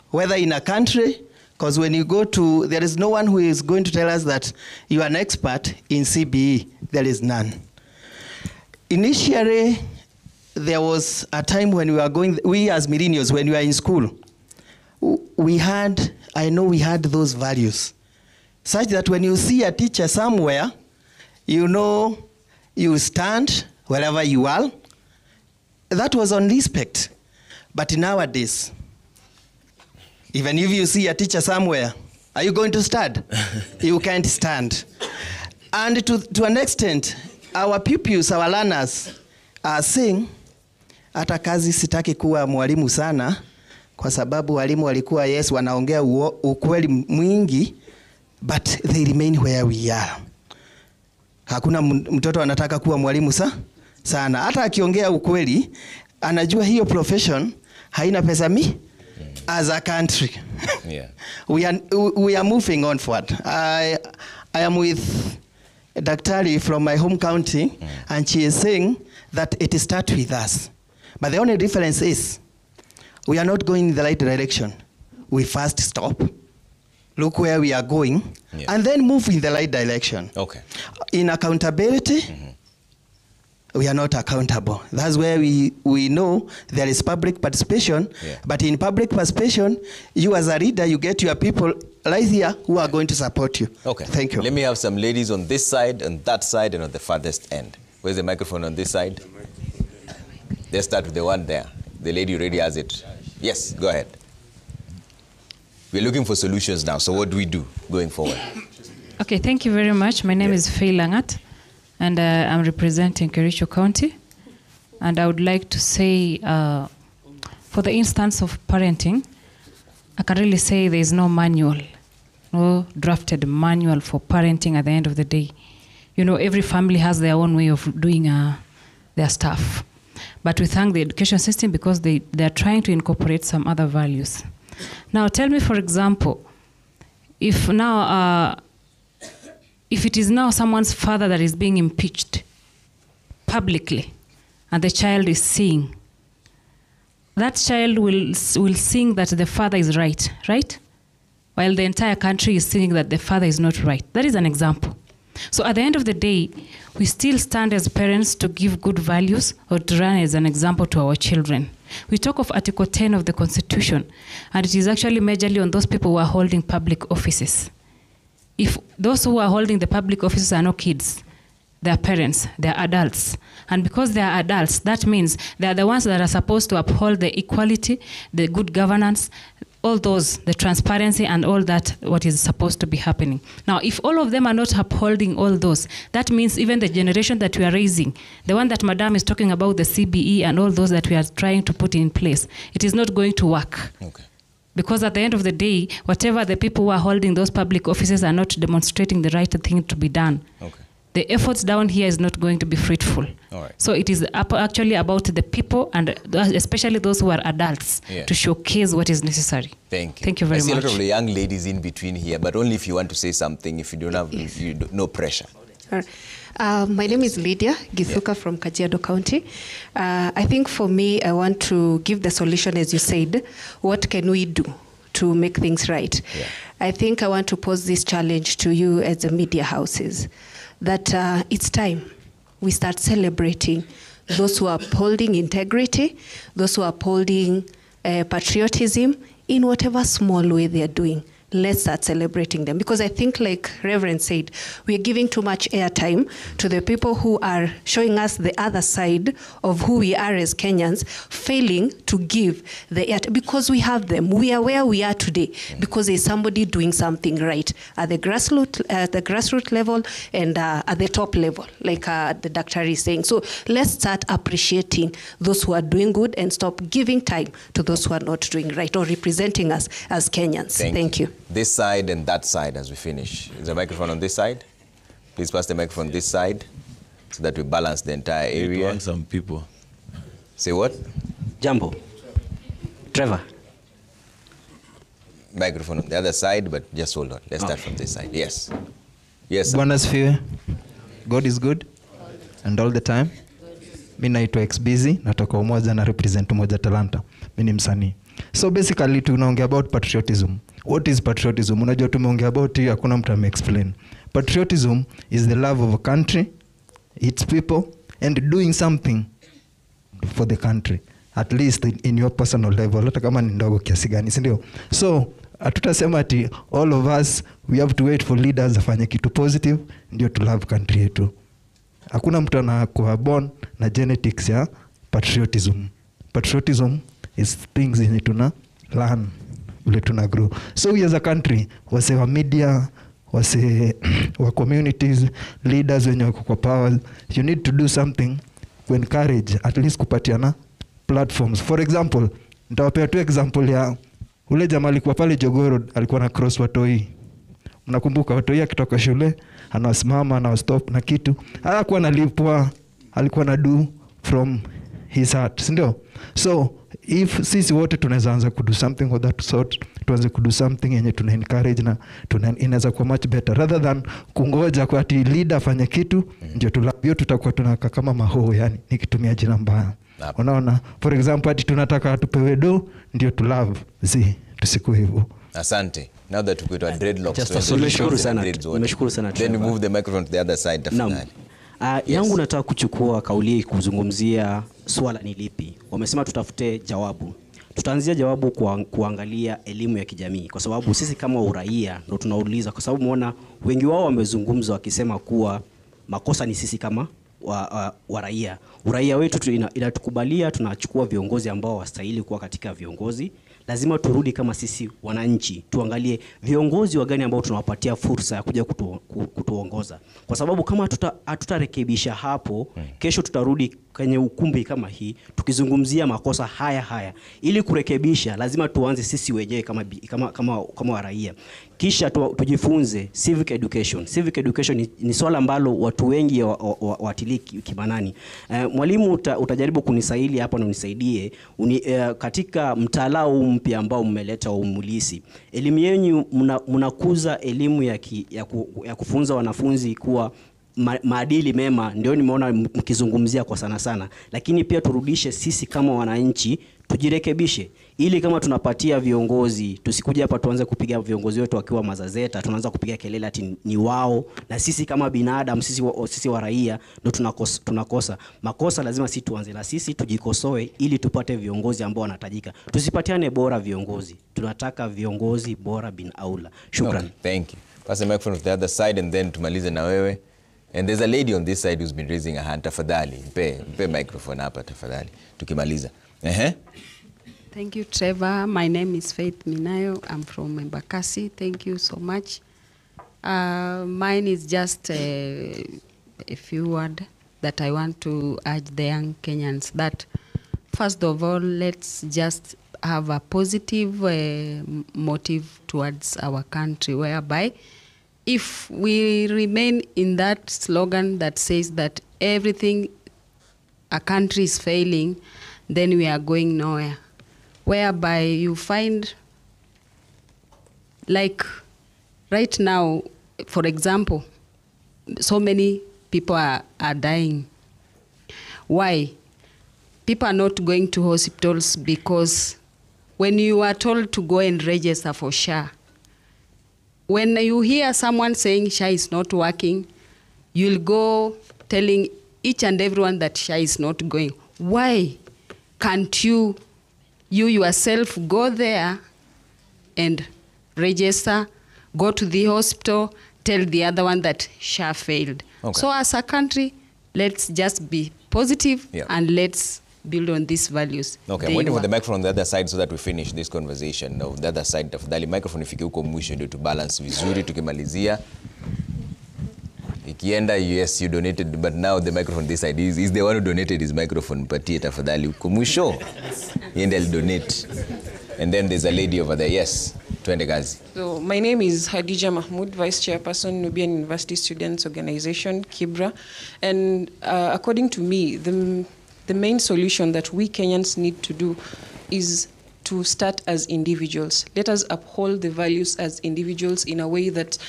whether in a country, because when you go to, there is no one who is going to tell us that you are an expert in CBE. There is none. Initially, there was a time when we as millennials, when we were in school, I know we had those values, such that when you see a teacher somewhere, you know you stand wherever you are. That was on respect. But nowadays, even if you see a teacher somewhere, are you going to stand? You can't stand. And to an extent, our pupils, our learners, saying hata kazi sitaki kuwa mwalimu sana, kwa sababu walimu walikuwa yes wanaongea ukweli mwingi, but they remain where we are. Hakuna mtoto anataka kuwa mwalimu sana. Hata akiongea ukweli, anajua hiyo profession haina pesa as a country. Yeah. We are moving on forward. I am with Daktari from my home county, and she is saying that it starts with us. But the only difference is we are not going in the right direction. We first stop, look where we are going, and then move in the right direction. Okay. In accountability, we are not accountable. That's where we know there is public participation, but in public participation, you as a leader, you get your people right here who are going to support you. Okay. Thank you. Let me have some ladies on this side, on that side, and on the farthest end. Where's the microphone on this side? Let's start with the one there. The lady already has it. Yes, go ahead. We're looking for solutions now, so what do we do going forward? Okay, thank you very much. My name is Faye Langat, and I'm representing Kericho County. And I would like to say, for the instance of parenting, I can really say there is no manual, no drafted manual for parenting at the end of the day. You know, every family has their own way of doing their stuff. But we thank the education system because they are trying to incorporate some other values. Now, tell me, for example, if it is now someone's father that is being impeached publicly, and the child is seeing, that child will sing that the father is right? While the entire country is singing that the father is not right. That is an example. So at the end of the day, we still stand as parents to give good values or to run as an example to our children. We talk of Article 10 of the Constitution, and it is actually majorly on those people who are holding public offices. If those who are holding the public offices are not kids, they are parents, they are adults. And because they are adults, that means they are the ones that are supposed to uphold the equality, the good governance, all those, the transparency and all that, what is supposed to be happening. Now, if all of them are not upholding all those, that means even the generation that we are raising, the one that Madam is talking about, the CBE and all those that we are trying to put in place, it is not going to work. Okay. Because at the end of the day, whatever the people who are holding those public offices are not demonstrating the right thing to be done. Okay. The efforts down here is not going to be fruitful. All right. So it is actually about the people, and especially those who are adults, to showcase what is necessary. Thank you. Thank you very much. I see a lot of the young ladies in between here, but only if you want to say something. If you don't have, no pressure. My name is Lydia Githuka from Kajiado County. I think for me, I want to give the solution, as you said. What can we do to make things right? Yeah. I think I want to pose this challenge to you as the media houses, that it's time we start celebrating those who are upholding integrity, those who are upholding patriotism in whatever small way they are doing. Let's start celebrating them. Because I think, like Reverend said, we are giving too much airtime to the people who are showing us the other side of who we are as Kenyans, failing to give the airtime, because we have them. We are where we are today because there's somebody doing something right at the grassroots level and at the top level, like the doctor is saying. So let's start appreciating those who are doing good and stop giving time to those who are not doing right or representing us as Kenyans. Thank you. This side and that side as we finish. Is the microphone on this side? Please pass the microphone on this side so that we balance the entire area. Want some people. Say what? Jumbo. Trevor. Microphone on the other side, but just hold on. Let's start from this side. Yes. Yes, sir. Bwana asifiwe. God is good and all the time. Mimi naitwa XBusy, natoka Umoja na represent Umoja Talanta. Mimi ni msanii. So basically tunaongea about patriotism. What is patriotism? Unajua tumeongea about hiyo, hakuna mtu ame-explain. Patriotism is the love of a country, its people, and doing something for the country, at least in your personal level, hata kama ni ndogo kiasi gani, si ndio? So hatutasema ati all of us we have to wait for leaders afanye kitu positive ndio to love country yetu. Hakuna mtu anakuwa born na genetics ya patriotism. Patriotism is things in tuna learn, ule tuna grow. So we as a country, wase wa media, wase wa communities, leaders wenye wako kwa power, you need to do something kuencourage, at least kupatiana platforms. For example, nitawapea tu example ya ule jamaa alikuwa pale Jogoo, alikuwa na cross watoi. Mnakumbuka watoi akitoka shule, anawasimama, anawastop na kitu. Hakuwa analipwa, alikuwa na do from his heart, ndio? So if sisi wote tunaweza anza kudo something of that sort, tuanze kudo something yenye tuna encourage na inaweza kuwa much better rather than kungoja kwa ati leader afanye kitu ndio tulabio, tutakuwa tunaka kama maho, yani nikitumia jina mbaya. Unaona, for example ati tunataka tupewe do ndio tulove, tusiku hivyo. Asante. Now that we're going to dreadlocks, just a solution sana. Nimeshukuru sana. Then we move the microphone to the other side tafadhali. Yangu nataka kuchukua kauli kuzungumzia swala ni lipi. Wamesema tutafute jawabu. Tutaanzia jawabu kuangalia elimu ya kijamii, kwa sababu sisi kama uraia ndo tunauliza, kwa sababu muona wengi wao wamezungumza wakisema kuwa makosa ni sisi kama waraia. Uraia wetu inatukubalia tunachukua viongozi ambao wastahili kuwa katika viongozi. Lazima turudi kama sisi wananchi, tuangalie viongozi wagani ambao tunawapatia fursa ya kuja kutuongoza. Kwa sababu kama hatutarekebisha hapo, kesho tutarudi kwenye ukumbi kama hii tukizungumzia makosa haya. Ili kurekebisha lazima tuanze sisi wenyewe kama waraia. Kisha tujifunze civic education. Civic education ni swala ambalo watu wengi watiliki kimanani. Mwalimu utajaribu kunisaidia hapa na unisaidie katika mtaala mpya ambao mmeleta umulisi. Elimu yenu mnakuza elimu ya kufunza wanafunzi kuwa maadili mema, ndio nimeona mkizungumzia kwa sana. Lakini pia turudishe sisi kama wananchi, tujirekebishe ili kama tunapatia viongozi, tusikuje hapa tuanze kupiga viongozi wetu wakiwa mazazeta, tunaanza kupiga kelele ati ni wao, na sisi kama binadamu, sisi wa raia ndio tunakosa. Makosa lazima sisi tuanze na sisi, tujikosoe ili tupate viongozi ambao wanatajika. Tusipatiane bora viongozi, tunataka viongozi bora bin aula. Shukran. Okay, thank you. Pass the microphone to the other side and then tumalize na wewe. And there's a lady on this side who's been raising her hand. Tafadhali, mpe microphone hapa tafadhali. Tukimaliza. Thank you, Trevor. My name is Faith Minayo. I'm from Embakasi. Thank you so much. Mine is just a few words that I want to urge the young Kenyans that, first of all, let's just have a positive motive towards our country, whereby if we remain in that slogan that says that everything a country is failing, then we are going nowhere. Whereby you find, like right now, for example, so many people are dying. Why? People are not going to hospitals because when you are told to go and register for SHA, when you hear someone saying SHA is not working, you'll go telling each and everyone that SHA is not going. Why can't you yourself go there and register, go to the hospital, tell the other one that SHA failed? Okay. So as a country, let's just be positive and let's build on these values. Okay, I'm waiting for the microphone on the other side so that we finish this conversation. Now, the other side, tafadhali microphone ifike huko mwisho ndio to balance vizuri tukimalizia. Ikienda, yes, you donated, but now the microphone this side is the one who donated his microphone. Patie tafadhali huko mwisho. Yende al donate. And then there's a lady over there. Yes, twende kazi. So my name is Hadija Mahmoud, Vice Chairperson, Nubian University Students Organization, Kibra. And according to me, the main solution that we Kenyans need to do is to start as individuals. Let us uphold the values as individuals in a way that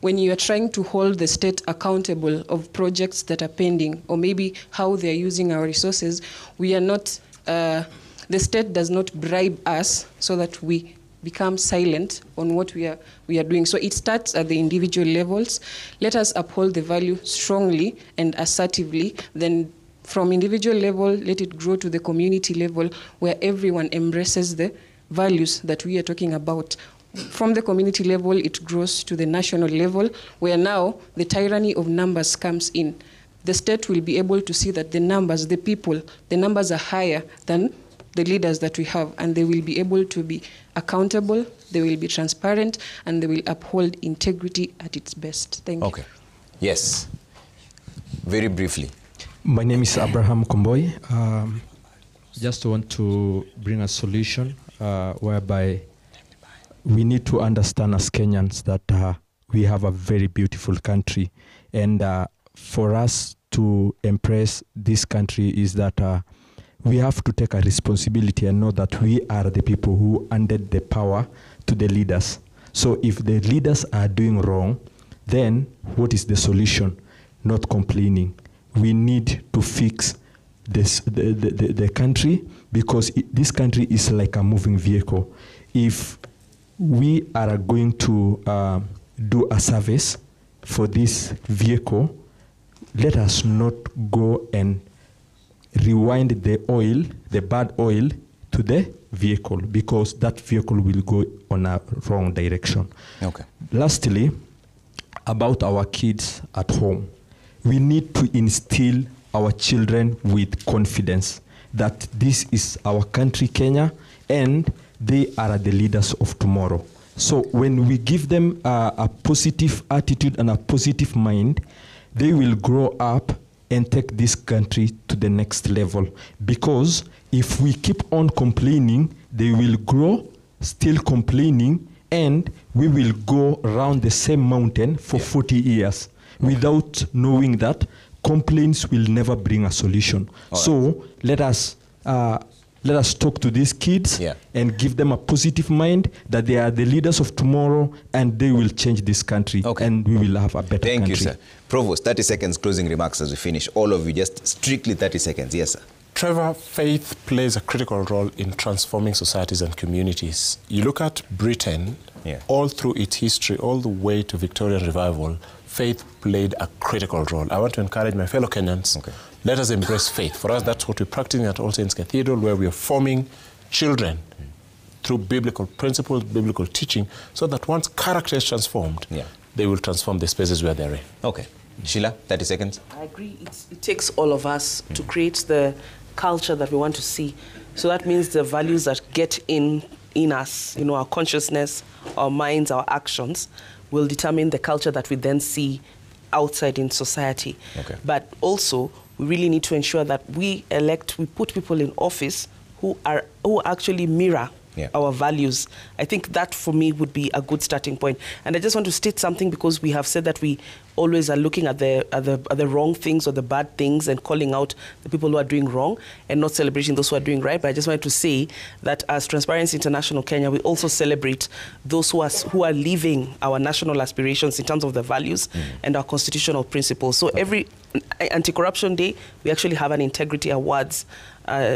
when you are trying to hold the state accountable of projects that are pending, or maybe how they are using our resources, we are not, the state does not bribe us so that we become silent on what we are doing. So it starts at the individual levels. Let us uphold the value strongly and assertively. Then from individual level, let it grow to the community level where everyone embraces the values that we are talking about. From the community level, it grows to the national level where now the tyranny of numbers comes in. The state will be able to see that the numbers, the people, the numbers are higher than the leaders that we have, and they will be able to be accountable, they will be transparent, and they will uphold integrity at its best. Thank you. Okay. Yes. Very briefly. My name is Abraham Komboy. Just want to bring a solution whereby we need to understand as Kenyans that we have a very beautiful country. And for us to embrace this country is that we have to take a responsibility and know that we are the people who handed the power to the leaders. So if the leaders are doing wrong, then what is the solution? Not complaining. We need to fix this, the country, because this country is like a moving vehicle. If we are going to do a service for this vehicle, let us not go and rewind the oil, the bad oil, to the vehicle, because that vehicle will go on a wrong direction. Okay. Lastly, about our kids at home, we need to instill our children with confidence that this is our country, Kenya, and they are the leaders of tomorrow. So when we give them a positive attitude and a positive mind, they will grow up and take this country to the next level. Because if we keep on complaining, they will grow still complaining, and we will go around the same mountain for 40 years without knowing that complaints will never bring a solution. So let us talk to these kids and give them a positive mind that they are the leaders of tomorrow, and they will change this country, and we will have a better country. Thank you, sir. Provost, 30 seconds closing remarks as we finish. All of you, just strictly 30 seconds. Yes, sir. Trevor, faith plays a critical role in transforming societies and communities. You look at Britain, all through its history, all the way to Victorian revival, faith played a critical role. I want to encourage my fellow Kenyans, let us embrace faith. For us, that's what we're practicing at All Saints Cathedral, where we are forming children through biblical principles, biblical teaching, so that once character is transformed, they will transform the spaces where they're in. Okay. Sheila, 30 seconds. I agree. It takes all of us to create the culture that we want to see. So that means the values that get in us, you know, our consciousness, our minds, our actions, will determine the culture that we then see outside in society. But also, we really need to ensure that we put people in office who actually mirror our values. I think that, for me, would be a good starting point. And I just want to state something, because we have said that we always are looking at the wrong things or the bad things and calling out the people who are doing wrong and not celebrating those who are doing right. But I just wanted to say that as Transparency International Kenya, we also celebrate those who are living our national aspirations in terms of the values and our constitutional principles. So every Anti-Corruption Day, we actually have an Integrity Awards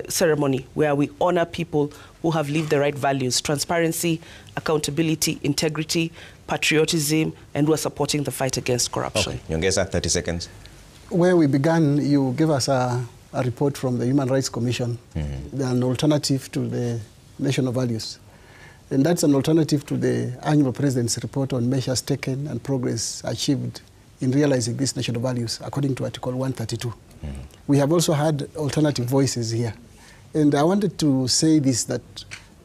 ceremony where we honor people who have lived the right values: transparency, accountability, integrity, patriotism, and who are supporting the fight against corruption. Nyongesa, 30 seconds. Where we began, you gave us a report from the Human Rights Commission, an alternative to the national values. And that's an alternative to the annual President's report on measures taken and progress achieved in realizing these national values, according to Article 132. We have also had alternative voices here. And I wanted to say this, that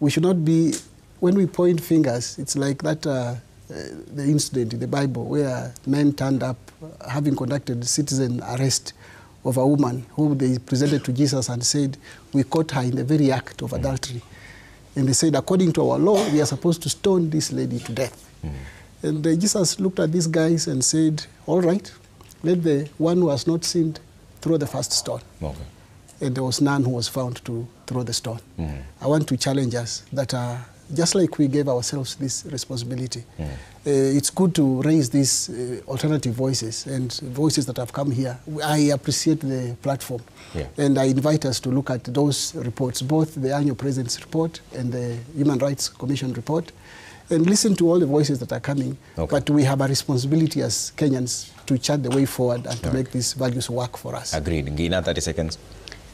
we should not be, when we point fingers, it's like that, the incident in the Bible where men turned up having conducted citizen arrest of a woman who they presented to Jesus and said, we caught her in the very act of adultery. And they said, according to our law, we are supposed to stone this lady to death. And Jesus looked at these guys and said, all right, let the one who has not sinned throw the first stone. And there was none who was found to throw the stone. I want to challenge us that just like we gave ourselves this responsibility, it's good to raise these alternative voices and voices that have come here. I appreciate the platform. And I invite us to look at those reports, both the annual President's report and the Human Rights Commission report, and listen to all the voices that are coming. But we have a responsibility as Kenyans to chart the way forward and to make these values work for us. Agreed. Ngina, 30 seconds.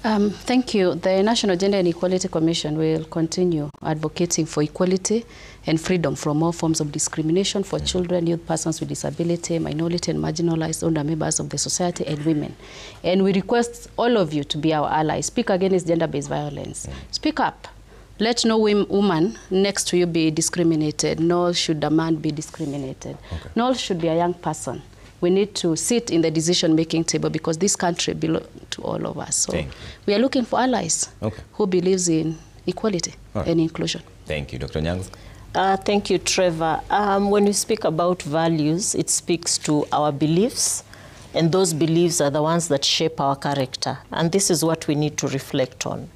Thank you. The National Gender and Equality Commission will continue advocating for equality and freedom from all forms of discrimination for children, youth, persons with disability, minority and marginalized older members of the society, and women. And we request all of you to be our allies. Speak against gender-based violence. Speak up. Let no woman next to you be discriminated, nor should a man be discriminated, nor should be a young person. We need to sit in the decision-making table, because this country to all of us. So we are looking for allies who believes in equality and inclusion. Thank you. Dr. Nyango? Thank you, Trevor. When we speak about values, it speaks to our beliefs, and those beliefs are the ones that shape our character. And this is what we need to reflect on.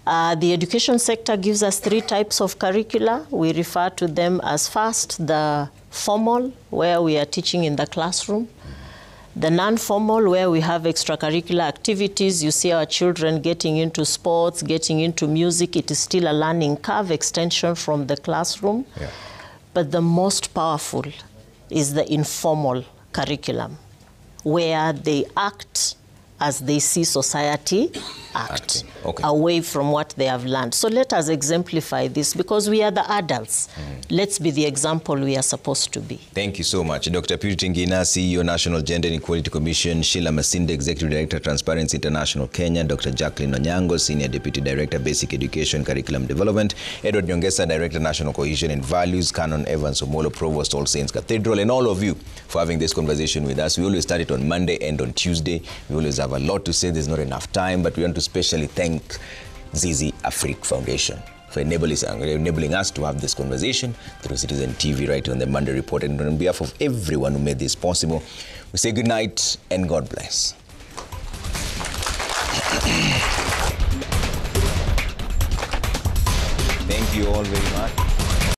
The education sector gives us 3 types of curricula. We refer to them as first, the formal, where we are teaching in the classroom. The non-formal, where we have extracurricular activities. You see our children getting into sports, getting into music. It is still a learning curve extension from the classroom. Yeah. But the most powerful is the informal curriculum, where they act as they see society act, away from what they have learned. So let us exemplify this, because we are the adults. Let's be the example we are supposed to be. Thank you so much. Dr. Purity Ngina, CEO, National Gender and Equality Commission; Sheila Masinde, Executive Director, Transparency International Kenya; Dr. Jacqueline Onyango, Senior Deputy Director, Basic Education Curriculum Development; Edward Nyongesa, Director, National Cohesion and Values; Canon Evans Omolo, Provost, All Saints Cathedral; and all of you for having this conversation with us. We always start it on Monday and on Tuesday. We always have a lot to say. There's not enough time, but we want to specially thank Zizi Afrique Foundation for enabling us to have this conversation through Citizen TV right on the Monday Report. And on behalf of everyone who made this possible, we say good night and God bless. Thank you all very much.